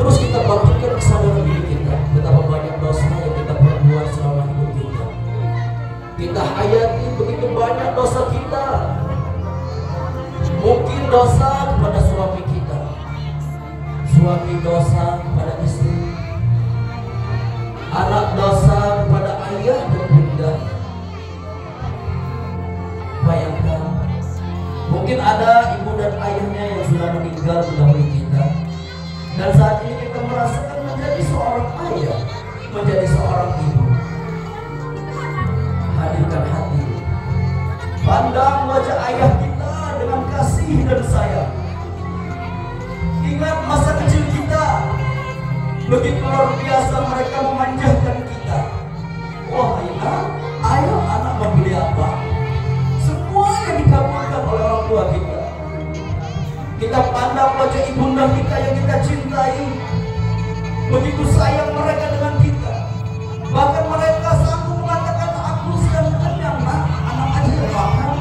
Terus kita bangkitkan kesadaran diri kita, betapa banyak dosa yang kita perbuat selama hidup kita. Kita hayati begitu banyak dosa kita. Mungkin dosa kepada suami kita, suami dosa kepada istri, anak dosa kepada ayah dan bunda. Bayangkan, mungkin ada ibu dan ayahnya yang sudah meninggal mendahului kita, dan saat ini kita merasakan menjadi seorang ayah, menjadi seorang ibu. Hadirkan hati, pandang wajah ayah kita dengan kasih dan sayang. Ingat masa kecil kita, begitu luar biasa mereka memanjakan kita. Wahai ayah anak membeli apa? Semuanya dikabulkan oleh orang tua kita. Kita pandang wajah ibunda kita yang kita cintai, begitu sayang mereka dengan kita. Bahkan mereka sanggup mengatakan, aku sedang kenyang nak, anak aja yang makan,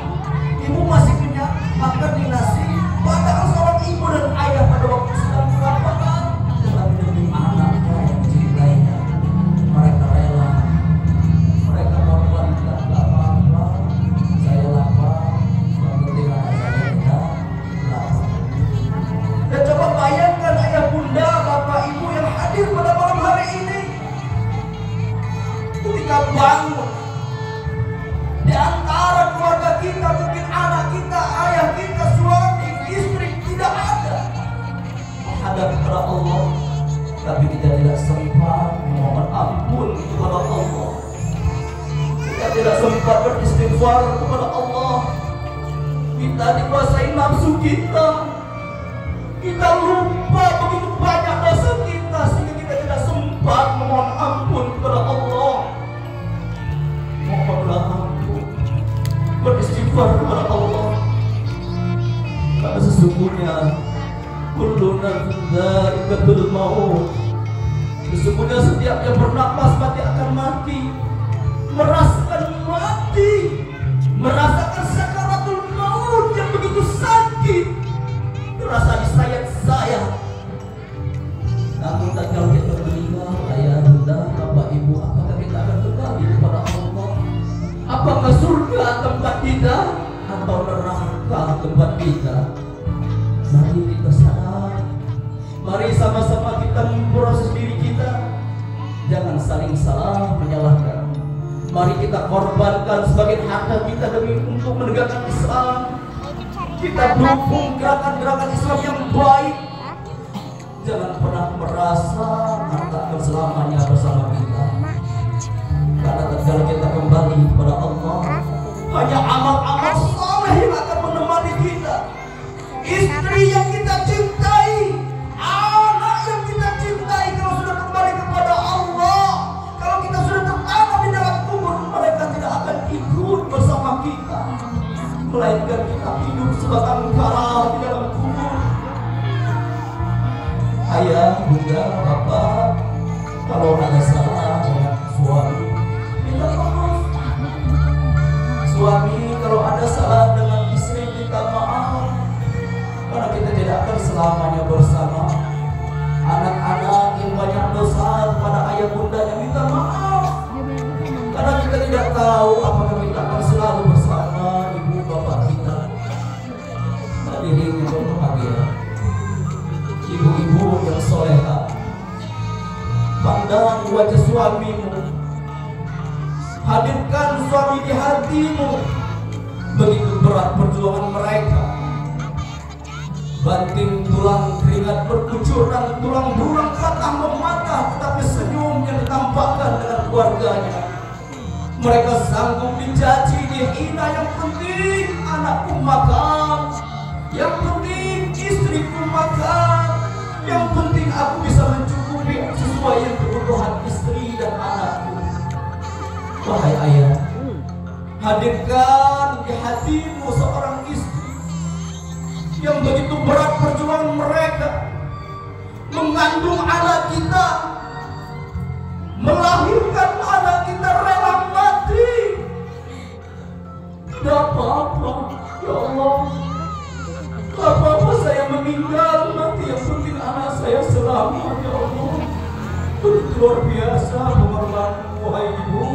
ibu masih kenyang, makan di nasi. Padahal seorang ibu dan ayah pada waktu sedang kelaparan, tetapi demi anaknya yang dicintainya, mereka rela, mereka korbankan. Gak apa-apa, saya lapar, yang penting anak saya tidak lapar. Dan coba bayangkan ayah bunda, bapak ibu yang hadir pada malam hari ini, ketika bangun di antara keluarga kita, mungkin anak kita, ayah kita, suami, istri tidak ada, menghadap kepada Allah, tapi kita tidak sempat memohon ampun kepada Allah. Kita tidak sempat beristighfar kepada Allah. Kita dikuasai nafsu kita. Kita lupa begitu banyak dosa kita, sehingga kita tidak sempat memohon ampun kepada Allah. Mohonlah ampun, beristighfar kepada Allah, karena sesungguhnya kullu nafsin dha'iqatul maut. Sesungguhnya setiap yang bernafas mati akan mati, merasakan mati, merasakan sakaratul maut yang begitu sakit, terasa disayat-sayat. Namun tak kalau kita meninggal, ayah, bunda, bapak, ibu, apakah kita akan kembali kepada Allah? Apakah surga tempat kita atau neraka tempat kita? Mari kita sadar, mari sama-sama kita memproses diri kita. Jangan saling salah menyalahkan. Mari kita korbankan sebagian harta kita demi untuk menegakkan Islam. Kita dukung gerakan-gerakan Islam yang baik. Jangan pernah merasa harta akan selamanya bersama kita, karena tatkala kita kembali kepada Allah, hanya amal-amal saleh yang akan menemani kita. Istri yang kita cintai, anak yang kita cintai, kalau sudah kembali kepada Allah, kalau kita sudah tertanam di dalam kubur, mereka tidak akan ikut bersama kita, melainkan kita hidup sebatang kara di dalam kubur. Ayah, bunda, bapak, kalau ada salah dengan suami, minta maaf. Suami kalau ada salah dengan istri, minta maaf, karena kita tidak akan selamanya bersama. Anak-anak yang banyak dosa kepada ayah bundanya, minta maaf, karena kita tidak tahu apakah kita akan selalu bersama ibu bapak kita. Hadirin yang berbahagia, ibu-ibu yang soleha, pandang wajah suamimu, hadirkan suami di hatimu. Begitu berat perjuangan mereka, banting tulang keringat berkucuran, tulang belulang patah mematah, tetapi senyum yang ditampakkan dengan keluarganya. Mereka sanggup dicaci, dihina, yang penting anakku makan, yang penting istriku makan, yang penting aku bisa mencukupi sesuai yang kebutuhan istri dan anakku. Wahai ayah, hadirkan di hatimu seorang istri yang begitu berat perjuangan mereka, mengandung anak kita, melahirkan anak kita, rela mati. Tidak apa-apa, ya Allah, tidak apa-apa saya meninggal mati, yang penting anak saya selamat, ya Allah. luar biasa pengorbanan wahai ibu.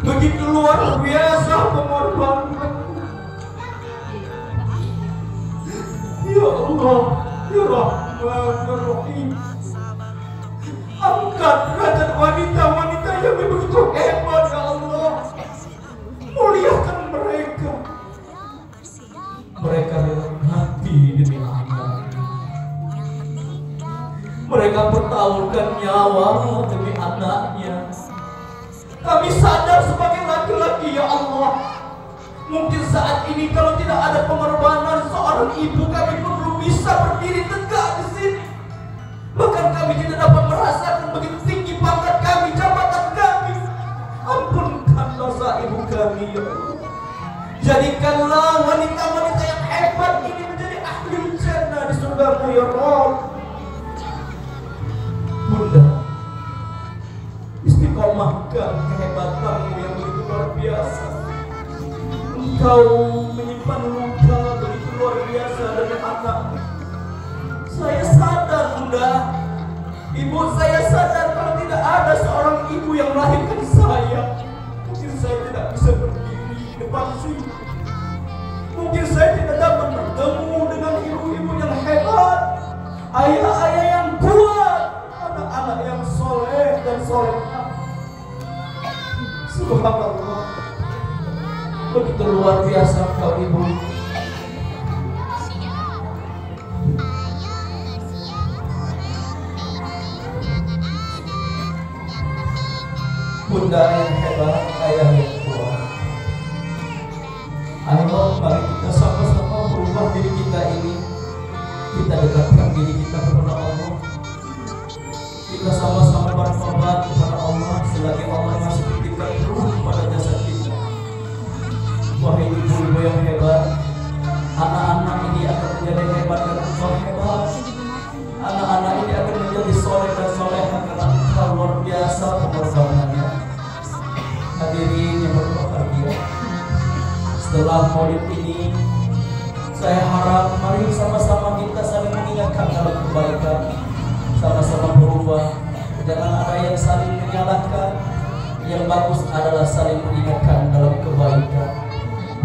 Begitu luar biasa pengorbanan. Ya Allah, ya Rahman, ya Rahim. Angkat derajat wanita-wanita yang begitu hebat, ya Allah. Muliakan mereka. Mereka rela mati demi anak. Mereka pertaruhkan nyawa demi anaknya. Kami sadar sebagai laki-laki, ya Allah. Mungkin saat ini kalau tidak ada pengorbanan seorang ibu, kami pun belum bisa berdiri tegak di sini. Bahkan kami tidak dapat merasakan begitu tinggi pangkat kami, jabatan kami. Ampunkan dosa ibu kami, ya Allah. Jadikanlah wanita-wanita yang hebat ini menjadi ahli jannah di surga-Mu, ya Rabb. Bunda, istiqomahkan kehebatanmu yang begitu luar biasa. Engkau menyimpan luka begitu luar biasa dari anak. Saya sadar, Bunda. Ibu, saya sadar kalau tidak ada seorang ibu yang melahirkan saya, mungkin saya tidak bisa berdiri di depan sini. Mungkin saya tidak dapat bertemu dengan ibu-ibu yang hebat, ayah-ayah yang kuat, anak-anak yang soleh dan solehah. Subhanallah, begitu luar biasa kau ibu. Bunda yang hebat, ayah yang kuat. Ayo mari kita sama-sama berubah diri kita ini. Kita dekatkan diri kita kepada Allah. Kita sama-sama bertobat kepada Allah selagi Allah masih berikan ruh pada jasad kita. Wahai ibu-ibu yang hebat, anak-anak ini akan menjadi hebat karena engkau hebat. Anak-anak ini akan menjadi soleh dan soleha karena engkau luar biasa pengorbanannya. Hadirin yang berbahagia, setelah maulid ini, saya harap mari sama-sama kita saling mengingatkan dalam kebaikan, sama-sama berubah. Jangan ada yang saling menyalahkan. Yang bagus adalah saling mengingatkan dalam kebaikan.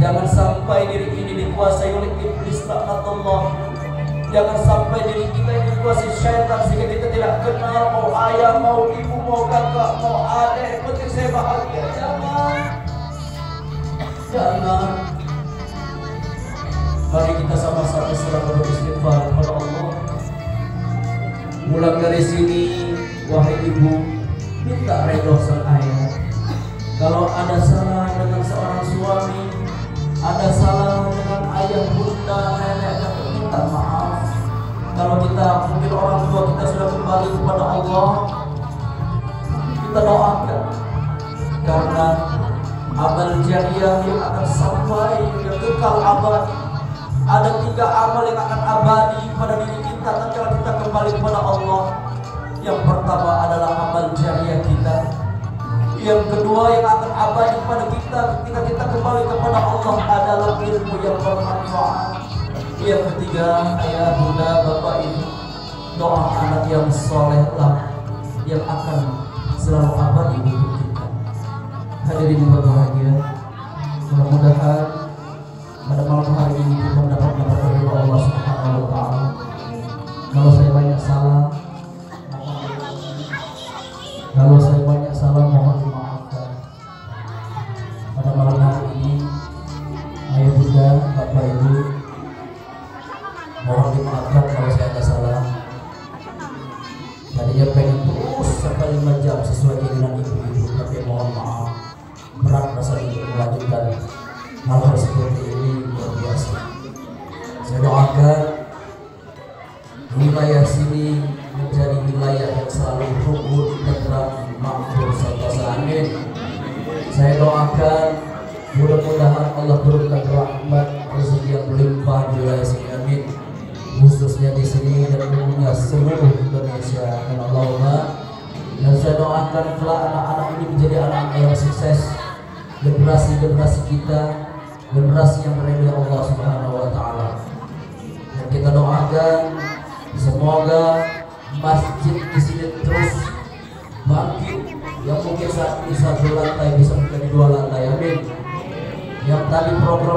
Jangan sampai diri ini dikuasai oleh iblis laknatullah. Jangan sampai diri kita ini dikuasai syaitan sehingga kita tidak kenal mau ayah, mau ibu, mau kakak, mau adik, penting saya bahagia. Jangan. Mari kita sama-sama selalu beristighfar kepada Allah. Pulang dari sini, wahai ibu, minta redha sang ayah. Kalau ada salah dengan seorang suami, ada salah dengan ayah, bunda, nenek, minta maaf. Kalau kita mungkin orang tua kita sudah kembali kepada Allah, kita doakan, karena amal jariah yang akan sampai yang kekal abadi. Ada 3 amal yang akan abadi pada diri kita tatkala kita kembali kepada Allah. Yang pertama adalah amal jariah kita. Yang kedua yang akan abadi pada kita ketika kita kembali kepada Allah adalah ilmu yang bermanfaat. Yang ketiga, ayah, bunda, bapak, ibu, doa anak yang solehlah yang akan selalu abadi untuk kita. Hadirin yang berbahagia, mudah-mudahan pada malam hari ini kita mendapat ridho Allah Subhanahu wa Ta'ala. Kalau saya banyak salah, mohon dimaafkan. Pada malam hari ini, ayah, bunda, bapak, ibu, mohon dimaafkan kalau saya ada salah. Tadinya pengen terus sampai 5 jam sesuai keinginan ibu-ibu, tapi mohon maaf, berat rasanya untuk melanjutkan hal seperti ini. Luar biasa. Saya doakan wilayah sini menjadi wilayah yang selalu rukun, tenteram, makmur, serta amin. Saya doakan mudah-mudahan Allah turunkan rahmat rezeki yang melimpah di wilayah sini, amin. Khususnya di sini dan umumnya seluruh Indonesia, amin Allahumma. Dan saya doakan kelak anak-anak ini menjadi anak yang sukses, generasi-generasi kita, generasi yang meridai Allah Subhanahu wa Ta'ala. Dan kita doakan semoga masjid di sini terus kami satu lantai bisa menjadi dua lantai. Amin. Yang tadi program